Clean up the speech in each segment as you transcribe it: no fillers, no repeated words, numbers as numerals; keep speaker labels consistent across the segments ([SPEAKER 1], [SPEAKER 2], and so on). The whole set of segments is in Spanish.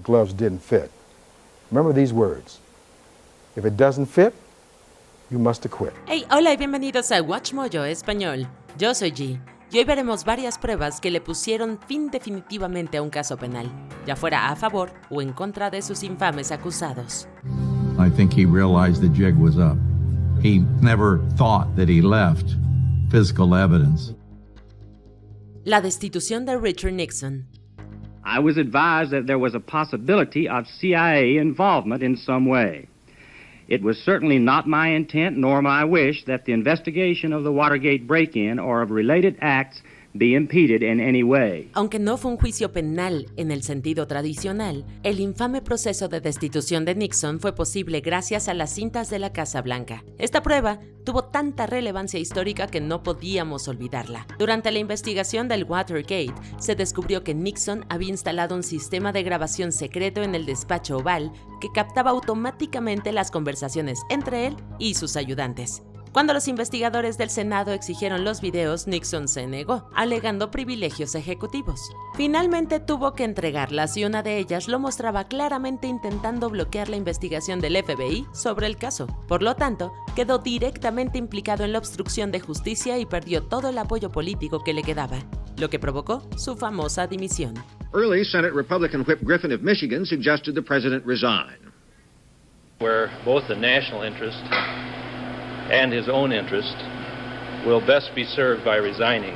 [SPEAKER 1] The gloves didn't fit. Remember these words. If it doesn't fit, you must acquit.
[SPEAKER 2] Hey, hola y bienvenidos a Watch Mojo Español. Yo soy G. Y hoy veremos varias pruebas que le pusieron fin definitivamente a un caso penal, ya fuera a favor o en contra de sus infames acusados.
[SPEAKER 3] I think he realized the jig was up. He never thought that he left physical evidence.
[SPEAKER 2] La destitución de Richard Nixon.
[SPEAKER 4] I was advised that there was a possibility of CIA involvement in some way. It was certainly not my intent nor my wish that the investigation of the Watergate break-in or of related acts be impeded in any way.
[SPEAKER 2] Aunque no fue un juicio penal en el sentido tradicional, el infame proceso de destitución de Nixon fue posible gracias a las cintas de la Casa Blanca. Esta prueba tuvo tanta relevancia histórica que no podíamos olvidarla. Durante la investigación del Watergate, se descubrió que Nixon había instalado un sistema de grabación secreto en el despacho Oval que captaba automáticamente las conversaciones entre él y sus ayudantes. Cuando los investigadores del Senado exigieron los videos, Nixon se negó, alegando privilegios ejecutivos. Finalmente tuvo que entregarlas y una de ellas lo mostraba claramente intentando bloquear la investigación del FBI sobre el caso. Por lo tanto, quedó directamente implicado en la obstrucción de justicia y perdió todo el apoyo político que le quedaba, lo que provocó su famosa dimisión.
[SPEAKER 5] Early Senate Republican Whip Griffin of Michigan suggested the president resign.
[SPEAKER 6] Where both the national interest and his own interest will best be served by resigning.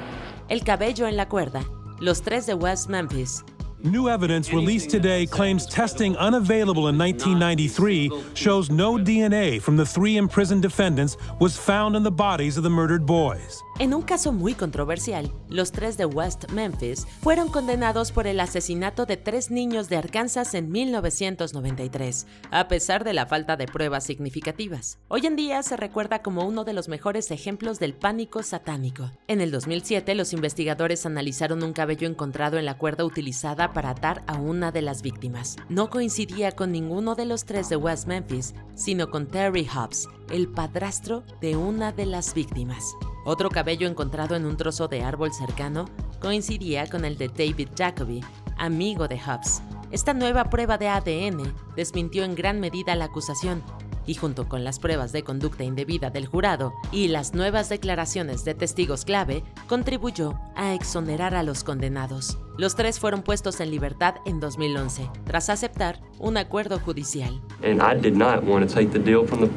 [SPEAKER 2] El cabello en la cuerda. Los tres de West Memphis.
[SPEAKER 7] New evidence released today claims testing unavailable in 1993 shows no DNA from the 3 imprisoned defendants was found in the bodies of the murdered boys.
[SPEAKER 2] En un caso muy controversial, los tres de West Memphis fueron condenados por el asesinato de 3 niños de Arkansas en 1993, a pesar de la falta de pruebas significativas. Hoy en día se recuerda como uno de los mejores ejemplos del pánico satánico. En el 2007, los investigadores analizaron un cabello encontrado en la cuerda utilizada para atar a una de las víctimas. No coincidía con ninguno de los 3 de West Memphis, sino con Terry Hobbs, el padrastro de una de las víctimas. Otro cabello encontrado en un trozo de árbol cercano coincidía con el de David Jacoby, amigo de Hobbs. Esta nueva prueba de ADN desmintió en gran medida la acusación y junto con las pruebas de conducta indebida del jurado y las nuevas declaraciones de testigos clave, contribuyó a exonerar a los condenados. Los 3 fueron puestos en libertad en 2011, tras aceptar un acuerdo judicial.
[SPEAKER 8] And I did not want to take the deal from the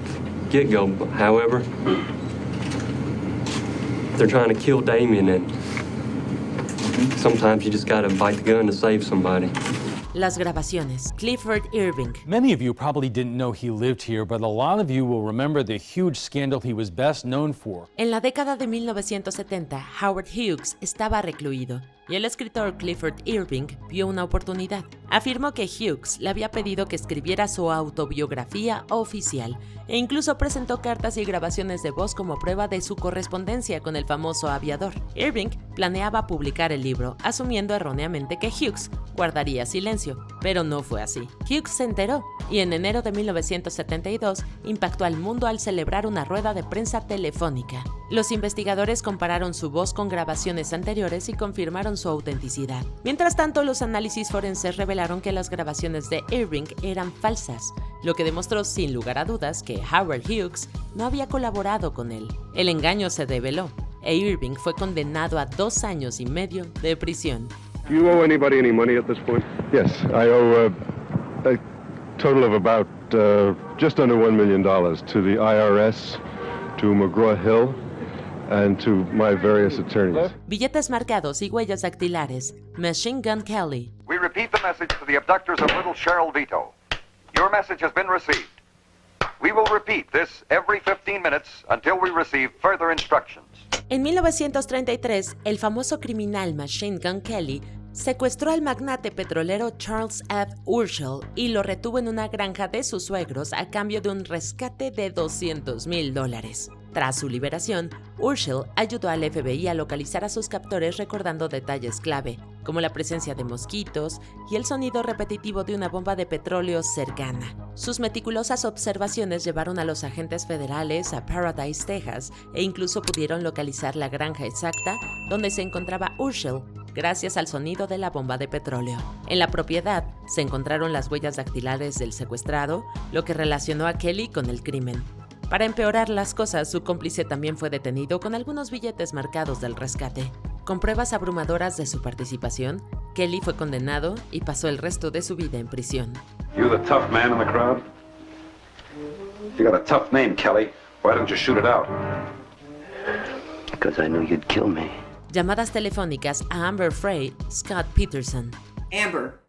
[SPEAKER 8] get-go, however, they're trying to kill Damien, and sometimes you just gotta bite the gun to save somebody.
[SPEAKER 2] Las grabaciones. Clifford Irving.
[SPEAKER 9] Many of you probably didn't know he lived here, but a lot of you will remember the huge scandal he was best known for.
[SPEAKER 2] En la década de 1970, Howard Hughes estaba recluido y el escritor Clifford Irving vio una oportunidad. Afirmó que Hughes le había pedido que escribiera su autobiografía oficial e incluso presentó cartas y grabaciones de voz como prueba de su correspondencia con el famoso aviador. Irving planeaba publicar el libro, asumiendo erróneamente que Hughes guardaría silencio, pero no fue así. Hughes se enteró y en enero de 1972 impactó al mundo al celebrar una rueda de prensa telefónica. Los investigadores compararon su voz con grabaciones anteriores y confirmaron su autenticidad. Mientras tanto, los análisis forenses revelaron que las grabaciones de Irving eran falsas, lo que demostró sin lugar a dudas que Howard Hughes no había colaborado con él. El engaño se develó e Irving fue condenado a 2 años y medio de prisión.
[SPEAKER 1] Do you owe anybody any money at this point? Yes, I owe a total of about just under $1 million to the IRS, to McGraw-Hill, and to my various attorneys.
[SPEAKER 2] Billetes marcados y huellas dactilares. Machine Gun Kelly.
[SPEAKER 10] We repeat the message to the abductors of little Cheryl Vito. Your message has been received. We will repeat this every 15 minutes until we receive further instructions.
[SPEAKER 2] En 1933, el famoso criminal Machine Gun Kelly secuestró al magnate petrolero Charles F. Urschel y lo retuvo en una granja de sus suegros a cambio de un rescate de $200,000. Tras su liberación, Urschel ayudó al FBI a localizar a sus captores recordando detalles clave, como la presencia de mosquitos y el sonido repetitivo de una bomba de petróleo cercana. Sus meticulosas observaciones llevaron a los agentes federales a Paradise, Texas, e incluso pudieron localizar la granja exacta donde se encontraba Urschel gracias al sonido de la bomba de petróleo. En la propiedad se encontraron las huellas dactilares del secuestrado, lo que relacionó a Kelly con el crimen. Para empeorar las cosas, su cómplice también fue detenido con algunos billetes marcados del rescate. Con pruebas abrumadoras de su participación, Kelly fue condenado y pasó el resto de su vida en prisión.
[SPEAKER 11] You the tough man in the crowd? You got a tough name, Kelly. Why didn't you shoot it out?
[SPEAKER 12] Because I knew you'd kill me.
[SPEAKER 2] Llamadas telefónicas a Amber Frey, Scott Peterson.
[SPEAKER 13] Amber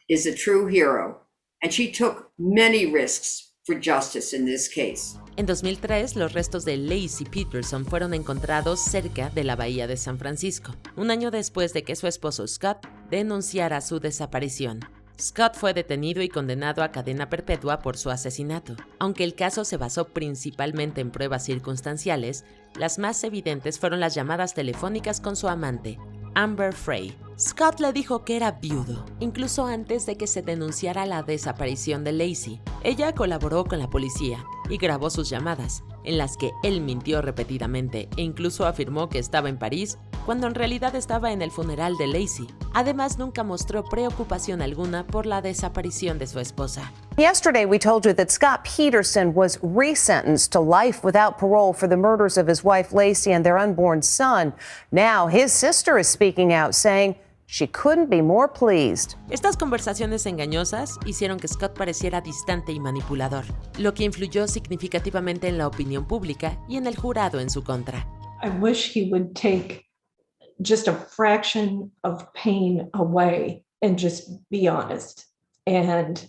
[SPEAKER 13] is a true hero, and she took many risks for justice in this case.
[SPEAKER 2] En 2003, los restos de Laci Peterson fueron encontrados cerca de la bahía de San Francisco, un año después de que su esposo Scott denunciara su desaparición. Scott fue detenido y condenado a cadena perpetua por su asesinato. Aunque el caso se basó principalmente en pruebas circunstanciales, las más evidentes fueron las llamadas telefónicas con su amante, Amber Frey. Scott le dijo que era viudo, incluso antes de que se denunciara la desaparición de Laci. Ella colaboró con la policía y grabó sus llamadas, en las que él mintió repetidamente e incluso afirmó que estaba en París cuando en realidad estaba en el funeral de Laci. Además, nunca mostró preocupación alguna por la desaparición de su esposa.
[SPEAKER 14] Yesterday, we told you that Scott Peterson was resentenced to life without parole for the murders of his wife Laci and their unborn son. Now, his sister is speaking out, saying she couldn't be more pleased.
[SPEAKER 2] Estas conversaciones engañosas hicieron que Scott pareciera distante y manipulador, lo que influyó significativamente en la opinión pública y en el jurado en su contra.
[SPEAKER 15] I wish he would take just a fraction of pain away and just be honest and,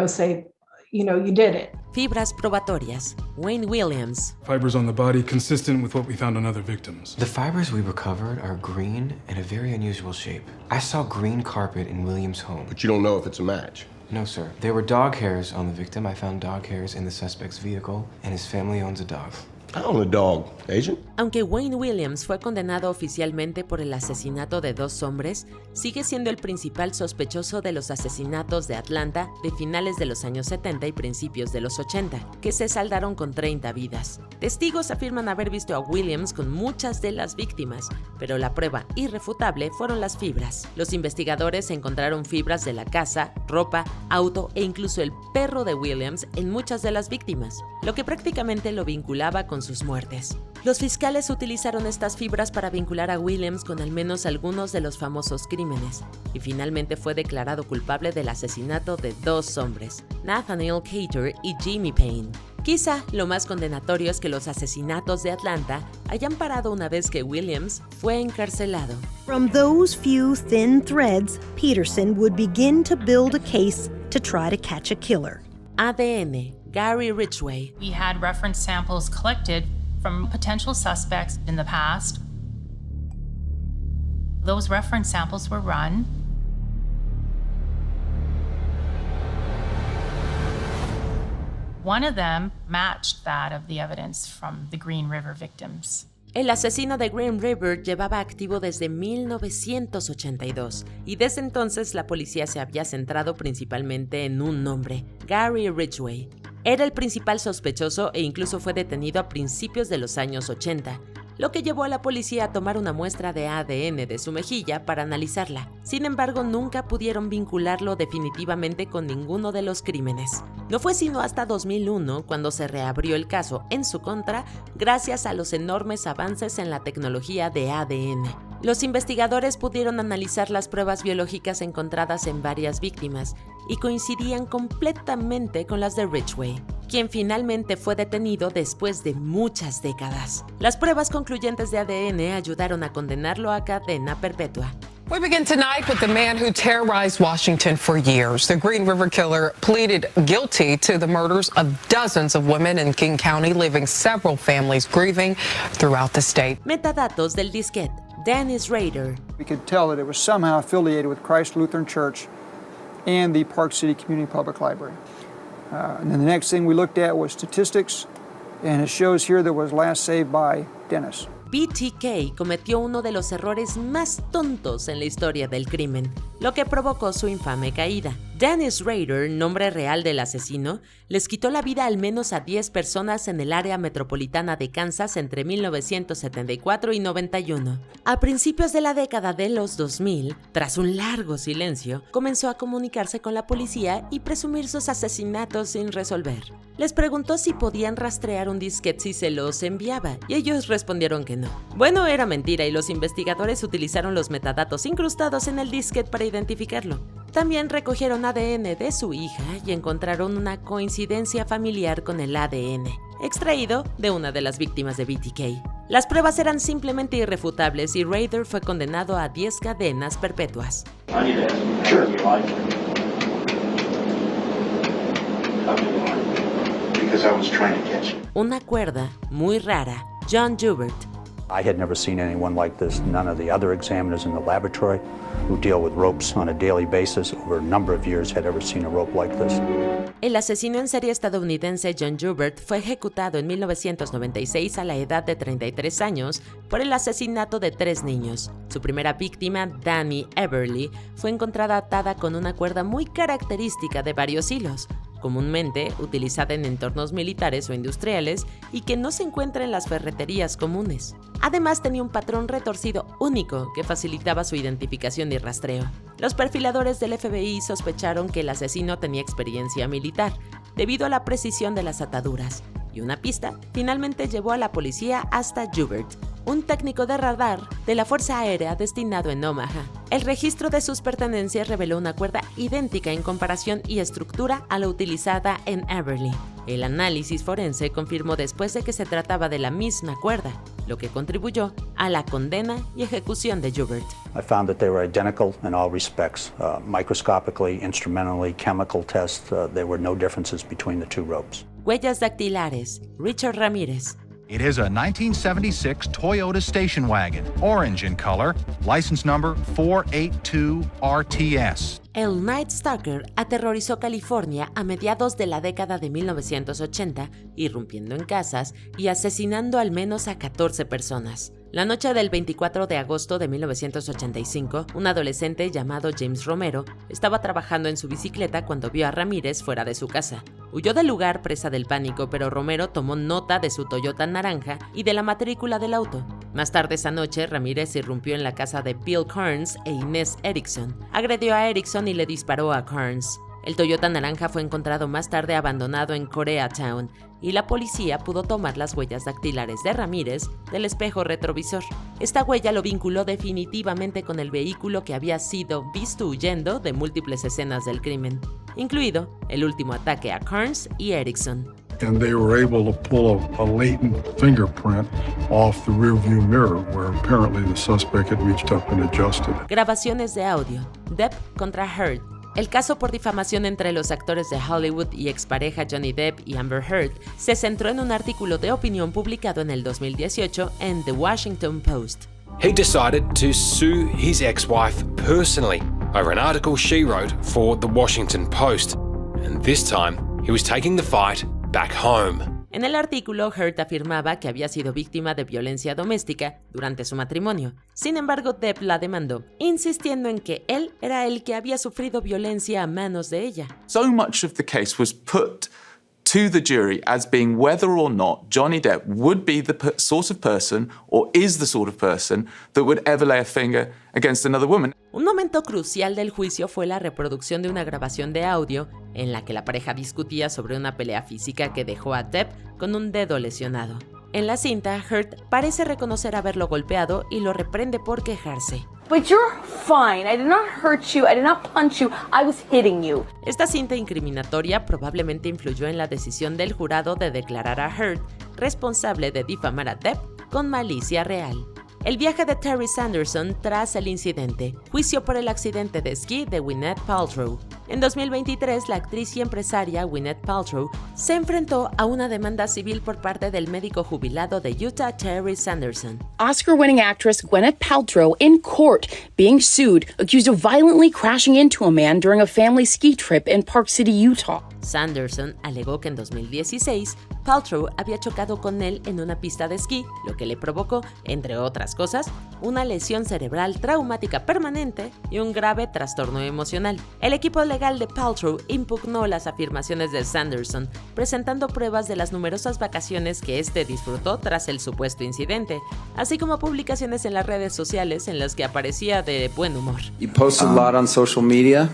[SPEAKER 15] say, you did it.
[SPEAKER 2] Fibras probatorias. Wayne Williams.
[SPEAKER 16] Fibers on the body consistent with what we found on other victims.
[SPEAKER 17] The fibers we recovered are green and a very unusual shape. I saw green carpet in Williams' home.
[SPEAKER 18] But you don't know if it's a match?
[SPEAKER 17] No, sir. There were dog hairs on the victim. I found dog hairs in the suspect's vehicle, and his family owns a dog.
[SPEAKER 18] I own a dog, agent.
[SPEAKER 2] Aunque Wayne Williams fue condenado oficialmente por el asesinato de 2 hombres, sigue siendo el principal sospechoso de los asesinatos de Atlanta de finales de los años 70 y principios de los 80, que se saldaron con 30 vidas. Testigos afirman haber visto a Williams con muchas de las víctimas, pero la prueba irrefutable fueron las fibras. Los investigadores encontraron fibras de la casa, ropa, auto e incluso el perro de Williams en muchas de las víctimas, lo que prácticamente lo vinculaba con sus muertes. Los fiscales utilizaron estas fibras para vincular a Williams con al menos algunos de los famosos crímenes, y finalmente fue declarado culpable del asesinato de 2 hombres, Nathaniel Cater y Jimmy Payne. Quizá lo más condenatorio es que los asesinatos de Atlanta hayan parado una vez que Williams fue encarcelado.
[SPEAKER 19] From those few thin threads, Peterson would begin to build a case to try to catch a killer.
[SPEAKER 2] ADN, Gary Ridgway.
[SPEAKER 20] We had reference samples collected from potential suspects in the past. Those reference samples were run. One of them matched that of the evidence from the Green River victims.
[SPEAKER 2] El asesino de Green River llevaba activo desde 1982 y desde entonces la policía se había centrado principalmente en un nombre, Gary Ridgway. Era el principal sospechoso e incluso fue detenido a principios de los años 80, lo que llevó a la policía a tomar una muestra de ADN de su mejilla para analizarla. Sin embargo, nunca pudieron vincularlo definitivamente con ninguno de los crímenes. No fue sino hasta 2001 cuando se reabrió el caso en su contra gracias a los enormes avances en la tecnología de ADN. Los investigadores pudieron analizar las pruebas biológicas encontradas en varias víctimas y coincidían completamente con las de Ridgway, quien finalmente fue detenido después de muchas décadas. Las pruebas concluyentes de ADN ayudaron a condenarlo a cadena perpetua.
[SPEAKER 21] We begin tonight with the man who terrorized Washington for years. The Green River killer pleaded guilty to the murders of dozens of women in King County, leaving several families grieving throughout the state.
[SPEAKER 2] Metadatos del disquete. Dennis Rader.
[SPEAKER 22] We could tell that it was somehow affiliated with Christ Lutheran Church and the Park City Community Public Library. And then the next thing we looked at was statistics, and it shows here that was last saved by Dennis.
[SPEAKER 2] BTK cometió uno de los errores más tontos en la historia del crimen. lo que provocó su infame caída. Dennis Rader, nombre real del asesino, les quitó la vida al menos a 10 personas en el área metropolitana de Kansas entre 1974 y 91. A principios de la década de los 2000, tras un largo silencio, comenzó a comunicarse con la policía y presumir sus asesinatos sin resolver. Les preguntó si podían rastrear un disquete si se los enviaba, y ellos respondieron que no. Bueno, era mentira y los investigadores utilizaron los metadatos incrustados en el disquete para identificarlo. También recogieron ADN de su hija y encontraron una coincidencia familiar con el ADN, extraído de una de las víctimas de BTK. Las pruebas eran simplemente irrefutables y Rader fue condenado a 10 cadenas perpetuas. Una cuerda muy rara, John Joubert.
[SPEAKER 3] I had never seen anyone like this. None of the other examiners in the laboratory who deal with ropes on a daily basis over a number of years had ever seen a rope like this.
[SPEAKER 2] El asesino en serie estadounidense John Joubert fue ejecutado en 1996 a la edad de 33 años por el asesinato de 3 niños. Su primera víctima, Danny Everly, fue encontrada atada con una cuerda muy característica de varios hilos, comúnmente utilizada en entornos militares o industriales y que no se encuentra en las ferreterías comunes. Además tenía un patrón retorcido único que facilitaba su identificación y rastreo. Los perfiladores del FBI sospecharon que el asesino tenía experiencia militar, debido a la precisión de las ataduras, y una pista finalmente llevó a la policía hasta Joubert, un técnico de radar de la Fuerza Aérea destinado en Omaha. El registro de sus pertenencias reveló una cuerda idéntica en comparación y estructura a la utilizada en Everly. El análisis forense confirmó después de que se trataba de la misma cuerda, lo que contribuyó a la condena y ejecución de Joubert.
[SPEAKER 3] I found that they were identical in all respects. Microscopically, instrumentally, chemical tests, there were no differences between the two ropes.
[SPEAKER 2] Huellas dactilares, Richard Ramírez.
[SPEAKER 4] It is a 1976 Toyota station wagon, orange in color, license number 482RTS.
[SPEAKER 2] El Night Stalker aterrorizó California a mediados de la década de 1980, irrumpiendo en casas y asesinando al menos a 14 personas. La noche del 24 de agosto de 1985, un adolescente llamado James Romero estaba trabajando en su bicicleta cuando vio a Ramírez fuera de su casa. Huyó del lugar presa del pánico, pero Romero tomó nota de su Toyota naranja y de la matrícula del auto. Más tarde esa noche, Ramírez irrumpió en la casa de Bill Carnes e Inés Erickson. Agredió a Erickson y le disparó a Carnes. El Toyota naranja fue encontrado más tarde abandonado en Koreatown y la policía pudo tomar las huellas dactilares de Ramírez del espejo retrovisor. Esta huella lo vinculó definitivamente con el vehículo que había sido visto huyendo de múltiples escenas del crimen, incluido el último ataque a Carnes y Erickson.
[SPEAKER 23] And they were able to pull a latent fingerprint off the rearview mirror where apparently the suspect had reached up and adjusted.
[SPEAKER 2] Grabaciones de audio. Depp contra Heard. El caso por difamación entre los actores de Hollywood y expareja Johnny Depp y Amber Heard se centró en un artículo de opinión publicado en el 2018 en The Washington Post.
[SPEAKER 24] He decided to sue his ex-wife personally over an article she wrote for The Washington Post. And this time, he was taking the fight back home.
[SPEAKER 2] En el artículo, Heard afirmaba que había sido víctima de violencia doméstica durante su matrimonio. Sin embargo, Depp la demandó, insistiendo en que él era el que había sufrido violencia a manos de ella.
[SPEAKER 25] So much of the case was put to the jury as being whether or not Johnny Depp would be the sort of person or is the sort of person that would ever lay a finger against another woman.
[SPEAKER 2] Un momento crucial del juicio fue la reproducción de una grabación de audio en la que la pareja discutía sobre una pelea física que dejó a Depp con un dedo lesionado. En la cinta, Heard parece reconocer haberlo golpeado y lo reprende por quejarse.
[SPEAKER 26] But you're fine. I did not hurt you. I did not punch you. I was hitting you.
[SPEAKER 2] Esta cinta incriminatoria probablemente influyó en la decisión del jurado de declarar a Heard responsable de difamar a Depp con malicia real. El viaje de Terry Sanderson tras el incidente. Juicio por el accidente de esquí de Gwyneth Paltrow. En 2023, la actriz y empresaria Gwyneth Paltrow se enfrentó a una demanda civil por parte del médico jubilado de Utah, Terry Sanderson.
[SPEAKER 27] Oscar-winning actress Gwyneth Paltrow in court being sued, accused of violently crashing into a man during a family ski trip in Park City, Utah.
[SPEAKER 2] Sanderson alegó que en 2016 Paltrow había chocado con él en una pista de esquí, lo que le provocó, entre otras cosas, una lesión cerebral traumática permanente y un grave trastorno emocional. El equipo legal de Paltrow impugnó las afirmaciones de Sanderson, presentando pruebas de las numerosas vacaciones que este disfrutó tras el supuesto incidente, así como publicaciones en las redes sociales en las que aparecía de buen humor.
[SPEAKER 1] You posted a lot on social media?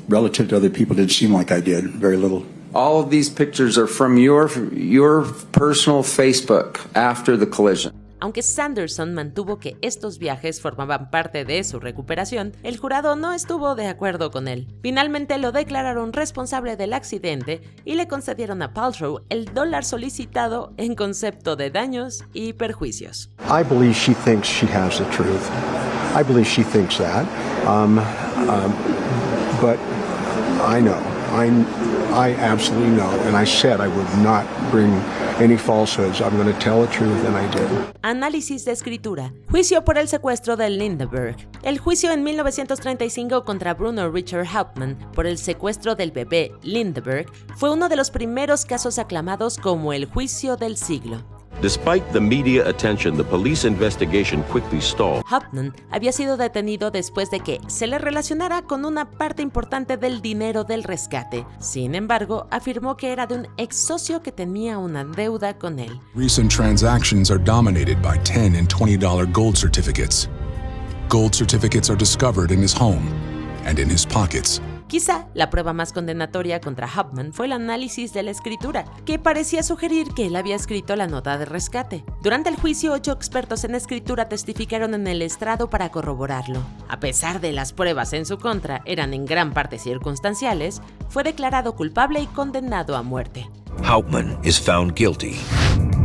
[SPEAKER 3] Relative to other people, it didn't seem like I did. Very little.
[SPEAKER 1] All of these pictures are from your personal Facebook after the collision.
[SPEAKER 2] Aunque Sanderson mantuvo que estos viajes formaban parte de su recuperación, el jurado no estuvo de acuerdo con él. Finalmente lo declararon responsable del accidente y le concedieron a Paltrow el $1 solicitado en concepto de daños y perjuicios.
[SPEAKER 18] I believe she thinks she has the truth. I believe she thinks that. But I know. I absolutely know. And I said I would not bring any falsehoods. I'm going to tell the truth, and I did.
[SPEAKER 2] Análisis de escritura. Juicio por el secuestro de Lindbergh. El juicio en 1935 contra Bruno Richard Hauptmann por el secuestro del bebé Lindbergh fue uno de los primeros casos aclamados como el juicio del siglo.
[SPEAKER 5] Despite the media attention, the police investigation quickly stalled.
[SPEAKER 2] Hauptmann había sido detenido después de que se le relacionara con una parte importante del dinero del rescate. Sin embargo, afirmó que era de un ex socio que tenía una deuda con él.
[SPEAKER 23] Recent transactions are dominated by $10 and $20 gold certificates. Gold certificates are discovered in his home and in his pockets.
[SPEAKER 2] Quizá la prueba más condenatoria contra Hauptmann fue el análisis de la escritura, que parecía sugerir que él había escrito la nota de rescate. Durante el juicio, 8 expertos en escritura testificaron en el estrado para corroborarlo. A pesar de las pruebas en su contra eran en gran parte circunstanciales, fue declarado culpable y condenado a muerte.
[SPEAKER 5] Hauptmann is found guilty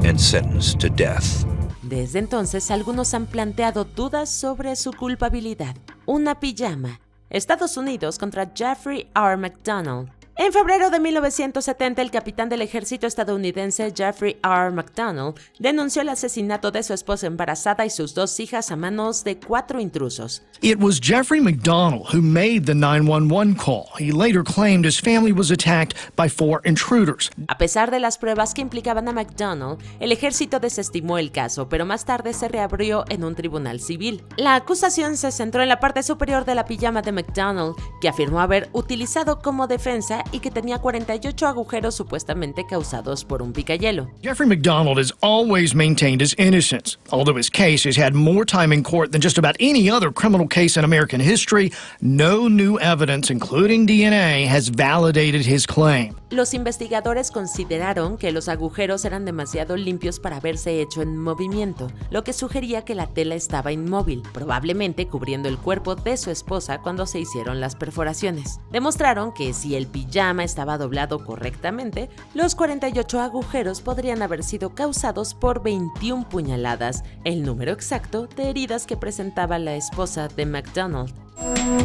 [SPEAKER 5] and sentenced to death.
[SPEAKER 2] Desde entonces, algunos han planteado dudas sobre su culpabilidad. Una pijama. Estados Unidos contra Jeffrey R. McDonald. En febrero de 1970, el capitán del ejército estadounidense Jeffrey R. McDonald denunció el asesinato de su esposa embarazada y sus 2 hijas a manos de 4 intrusos.
[SPEAKER 6] It was Jeffrey McDonald who made the 911 call. He later claimed his family was attacked by 4 intruders.
[SPEAKER 2] A pesar de las pruebas que implicaban a McDonald, el ejército desestimó el caso, pero más tarde se reabrió en un tribunal civil. La acusación se centró en la parte superior de la pijama de McDonald, que afirmó haber utilizado como defensa y que tenía 48 agujeros supuestamente causados por un picayelo.
[SPEAKER 6] Jeffrey McDonald has always maintained his innocence. Although his case has had more time in court than just about any other criminal case in American history, no new evidence, including DNA, has validated his claim.
[SPEAKER 2] Los investigadores consideraron que los agujeros eran demasiado limpios para haberse hecho en movimiento, lo que sugería que la tela estaba inmóvil, probablemente cubriendo el cuerpo de su esposa cuando se hicieron las perforaciones. Demostraron que si el pijama estaba doblado correctamente, los 48 agujeros podrían haber sido causados por 21 puñaladas, el número exacto de heridas que presentaba la esposa de McDonald.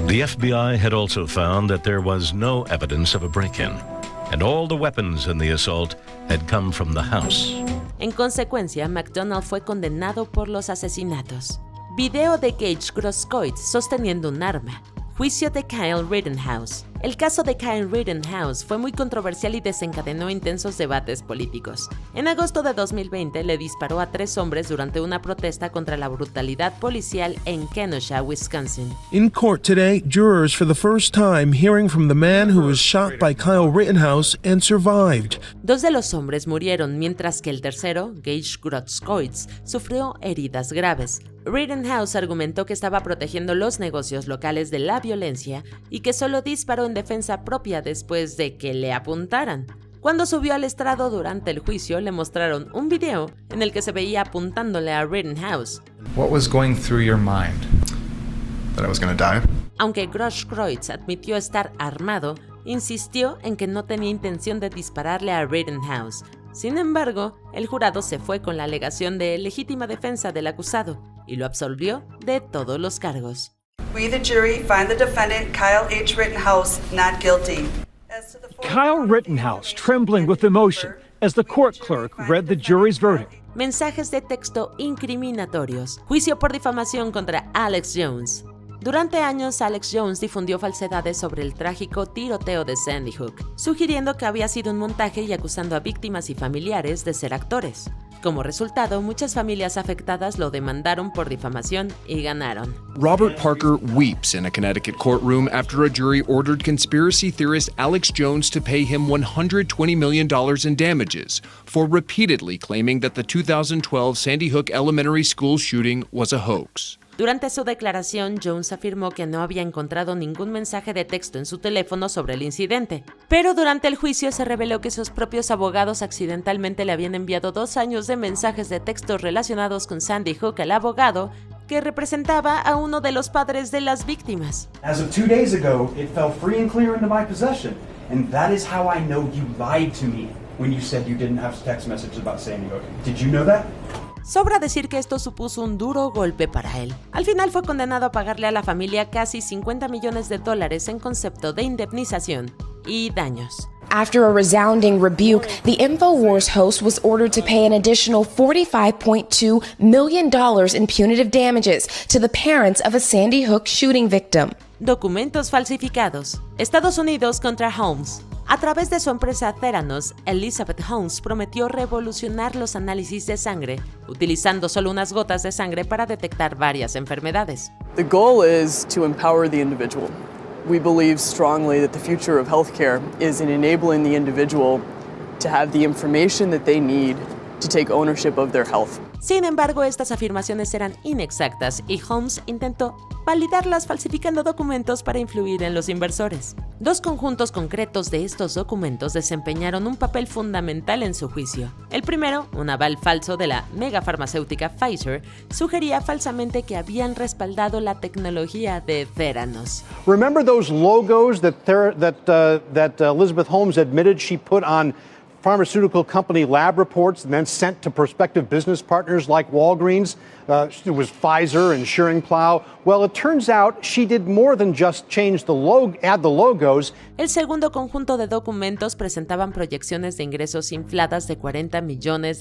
[SPEAKER 5] The FBI had also found that there was no evidence of a break-in, and all the weapons in the assault had come from the house.
[SPEAKER 2] En consecuencia, McDonald fue condenado por los asesinatos. Video de Gage Grosskreutz sosteniendo un arma. Juicio de Kyle Rittenhouse. El caso de Kyle Rittenhouse fue muy controversial y desencadenó intensos debates políticos. En agosto de 2020 le disparó a 3 hombres durante una protesta contra la brutalidad policial en Kenosha, Wisconsin.
[SPEAKER 7] In court today, jurors for the first time hearing from the man who was shot by Kyle Rittenhouse and survived.
[SPEAKER 2] 2 de los hombres murieron, mientras que el tercero, Gage Grosskreutz, sufrió heridas graves. Rittenhouse argumentó que estaba protegiendo los negocios locales de la violencia y que solo disparó en defensa propia después de que le apuntaran. Cuando subió al estrado durante el juicio, le mostraron un video en el que se veía apuntándole a Rittenhouse.
[SPEAKER 8] What was going through your mind? That I was going to die?
[SPEAKER 2] Aunque Grosskreutz admitió estar armado, insistió en que no tenía intención de dispararle a Rittenhouse. Sin embargo, el jurado se fue con la alegación de legítima defensa del acusado y lo absolvió de todos los cargos.
[SPEAKER 9] We, the jury, find the defendant, Kyle H. Rittenhouse, not guilty.
[SPEAKER 10] Kyle Rittenhouse, trembling with emotion as the court clerk read the jury's verdict.
[SPEAKER 2] Mensajes de texto incriminatorios. Juicio por difamación contra Alex Jones. Durante años, Alex Jones difundió falsedades sobre el trágico tiroteo de Sandy Hook, sugiriendo que había sido un montaje y acusando a víctimas y familiares de ser actores. Como resultado, muchas familias afectadas lo demandaron por difamación y ganaron.
[SPEAKER 11] Robert Parker weeps in a Connecticut courtroom after a jury ordered conspiracy theorist Alex Jones to pay him $120 million in damages for repeatedly claiming that the 2012 Sandy Hook Elementary School shooting was a hoax.
[SPEAKER 2] Durante su declaración, Jones afirmó que no había encontrado ningún mensaje de texto en su teléfono sobre el incidente. Pero durante el juicio se reveló que sus propios abogados accidentalmente le habían enviado 2 años de mensajes de texto relacionados con Sandy Hook al abogado que representaba a uno de los padres de las víctimas.
[SPEAKER 12] As of 2 days ago, it fell free and clear into my possession, and that is how I know you lied to me when you said you didn't have text messages about Sandy Hook. Did you know that?
[SPEAKER 2] Sobra decir que esto supuso un duro golpe para él. Al final fue condenado a pagarle a la familia casi $50 millones en concepto de indemnización y daños.
[SPEAKER 27] After a resounding rebuke, the InfoWars host was ordered to pay an additional $45.2 million in punitive damages to the parents of a Sandy Hook shooting victim.
[SPEAKER 2] Documentos falsificados. Estados Unidos contra Holmes. A través de su empresa Theranos, Elizabeth Holmes prometió revolucionar los análisis de sangre, utilizando solo unas gotas de sangre para detectar varias enfermedades.
[SPEAKER 13] The goal is to empower the individual. We believe strongly that the future of healthcare is in enabling the individual to have the information that they need to take ownership of their health.
[SPEAKER 2] Sin embargo, estas afirmaciones eran inexactas y Holmes intentó validarlas falsificando documentos para influir en los inversores. 2 conjuntos concretos de estos documentos desempeñaron un papel fundamental en su juicio. El primero, un aval falso de la megafarmacéutica Pfizer, sugería falsamente que habían respaldado la tecnología de Theranos.
[SPEAKER 14] Remember those logos that Elizabeth Holmes admitted she put on pharmaceutical company lab reports and then sent to prospective business partners like Walgreens? It was Pfizer and Schering-Plough. Well, it turns out she did more than just change add the logos.
[SPEAKER 2] El segundo conjunto de documentos presentaban proyecciones de ingresos infladas de $40 millones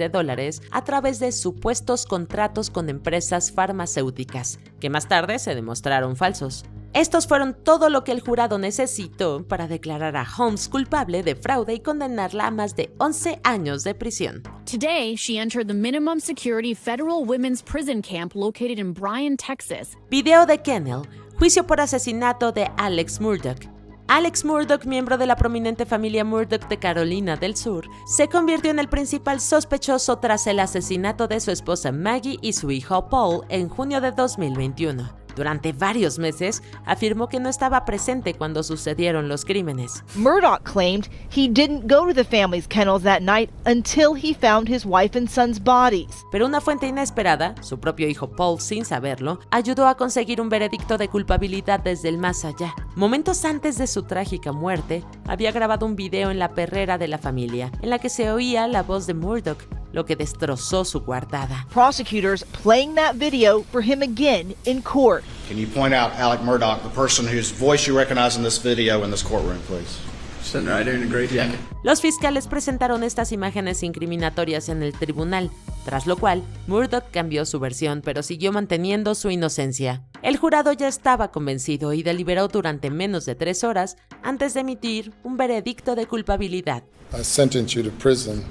[SPEAKER 2] a través de supuestos contratos con empresas farmacéuticas, que más tarde se demostraron falsos. Estos fueron todo lo que el jurado necesitó para declarar a Holmes culpable de fraude y condenarla a más de 11 años de prisión.
[SPEAKER 15] Today, she entered the minimum security federal women's prison camp located in Bryan, Texas.
[SPEAKER 2] Video de Kennel, juicio por asesinato de Alex Murdaugh. Alex Murdaugh, miembro de la prominente familia Murdaugh de Carolina del Sur, se convirtió en el principal sospechoso tras el asesinato de su esposa Maggie y su hijo Paul en junio de 2021. Durante varios meses, afirmó que no estaba presente cuando sucedieron los crímenes.
[SPEAKER 16] Murdaugh claimed he didn't go to the family's kennels that night until he found his wife and son's bodies.
[SPEAKER 2] Pero una fuente inesperada, su propio hijo Paul sin saberlo, ayudó a conseguir un veredicto de culpabilidad desde el más allá. Momentos antes de su trágica muerte, había grabado un video en la perrera de la familia, en la que se oía la voz de Murdaugh, lo que destrozó su coartada.
[SPEAKER 16] Prosecutors playing that video for him again in court.
[SPEAKER 17] Can you point out Alec Murdaugh, the person whose voice you recognize in this video in this courtroom, please? Sitting right there in a gray jacket.
[SPEAKER 2] Los fiscales presentaron estas imágenes incriminatorias en el tribunal, tras lo cual Murdaugh cambió su versión, pero siguió manteniendo su inocencia. El jurado ya estaba convencido y deliberó durante menos de 3 horas antes de emitir un veredicto de culpabilidad.
[SPEAKER 28] I sentence you to prison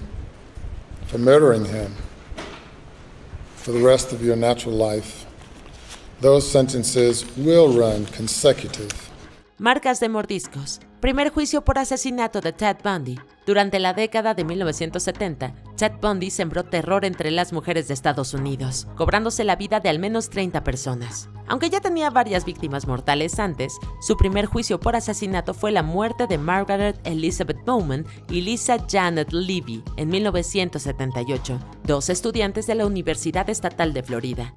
[SPEAKER 28] for murdering him for the rest of your natural life. Those sentences will run consecutive.
[SPEAKER 2] Marcas de mordiscos. Primer juicio por asesinato de Ted Bundy. Durante la década de 1970, Ted Bundy sembró terror entre las mujeres de Estados Unidos, cobrándose la vida de al menos 30 personas. Aunque ya tenía varias víctimas mortales antes, su primer juicio por asesinato fue la muerte de Margaret Elizabeth Bowman y Lisa Janet Levy en 1978, 2 estudiantes de la Universidad Estatal de Florida.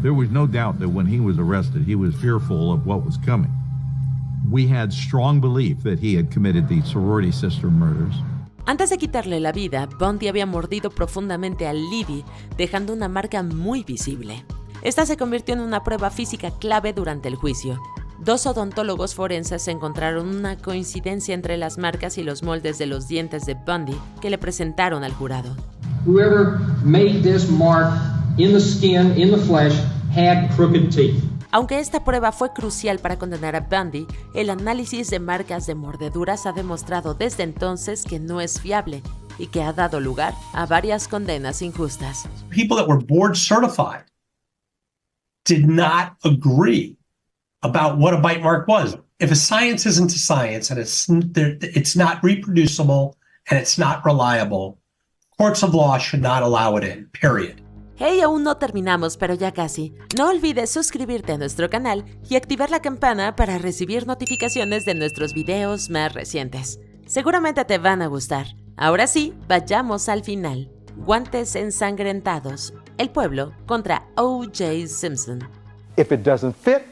[SPEAKER 29] There was no doubt that when he was arrested, he was fearful of what was coming. We had strong belief that he had committed the sorority sister murders.
[SPEAKER 2] Antes de quitarle la vida, Bundy había mordido profundamente a Levy, dejando una marca muy visible. Esta se convirtió en una prueba física clave durante el juicio. 2 odontólogos forenses encontraron una coincidencia entre las marcas y los moldes de los dientes de Bundy que le presentaron al jurado.
[SPEAKER 30] Whoever made this mark in the skin, in the flesh, had crooked teeth.
[SPEAKER 2] Aunque esta prueba fue crucial para condenar a Bundy, el análisis de marcas de mordeduras ha demostrado desde entonces que no es fiable y que ha dado lugar a varias condenas injustas.
[SPEAKER 3] People that were board certified did not agree about what a bite mark was. If a science isn't a science and it's not reproducible and it's not reliable, courts of law should not allow it in, period.
[SPEAKER 2] Hey, aún no terminamos, pero ya casi. No olvides suscribirte a nuestro canal y activar la campana para recibir notificaciones de nuestros videos más recientes. Seguramente te van a gustar. Ahora sí, vayamos al final. Guantes ensangrentados. El pueblo contra O.J. Simpson.
[SPEAKER 4] If it doesn't fit,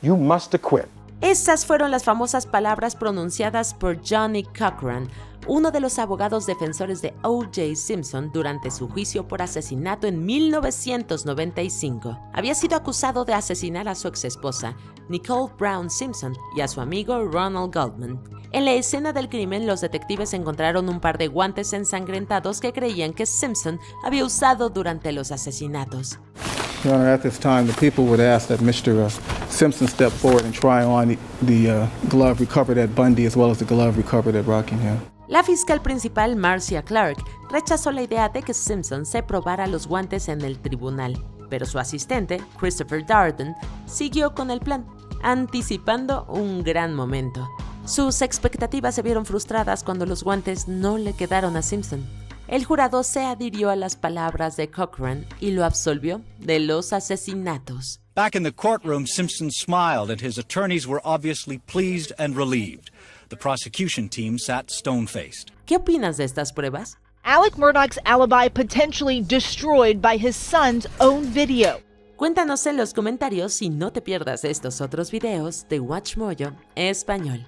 [SPEAKER 4] you must acquit.
[SPEAKER 2] Esas fueron las famosas palabras pronunciadas por Johnny Cochran, uno de los abogados defensores de O.J. Simpson durante su juicio por asesinato en 1995. Había sido acusado de asesinar a su exesposa, Nicole Brown Simpson, y a su amigo Ronald Goldman. En la escena del crimen, los detectives encontraron un par de guantes ensangrentados que creían que Simpson había usado durante los asesinatos.
[SPEAKER 19] Your Honor, at this time, the people would ask that Mr. Simpson step forward and try on the glove recovered at Bundy as well as the glove recovered at Rockingham.
[SPEAKER 2] La fiscal principal, Marcia Clark, rechazó la idea de que Simpson se probara los guantes en el tribunal, pero su asistente, Christopher Darden, siguió con el plan, anticipando un gran momento. Sus expectativas se vieron frustradas cuando los guantes no le quedaron a Simpson. El jurado se adhirió a las palabras de Cochran y lo absolvió de los asesinatos.
[SPEAKER 20] Back in the courtroom, Simpson smiled and his attorneys were obviously pleased and relieved. The prosecution team sat stone-faced.
[SPEAKER 2] ¿Qué opinas de estas pruebas?
[SPEAKER 16] Alec Murdaugh's alibi potentially destroyed by his son's own video.
[SPEAKER 2] Cuéntanos en los comentarios y no te pierdas estos otros videos de WatchMojo Español.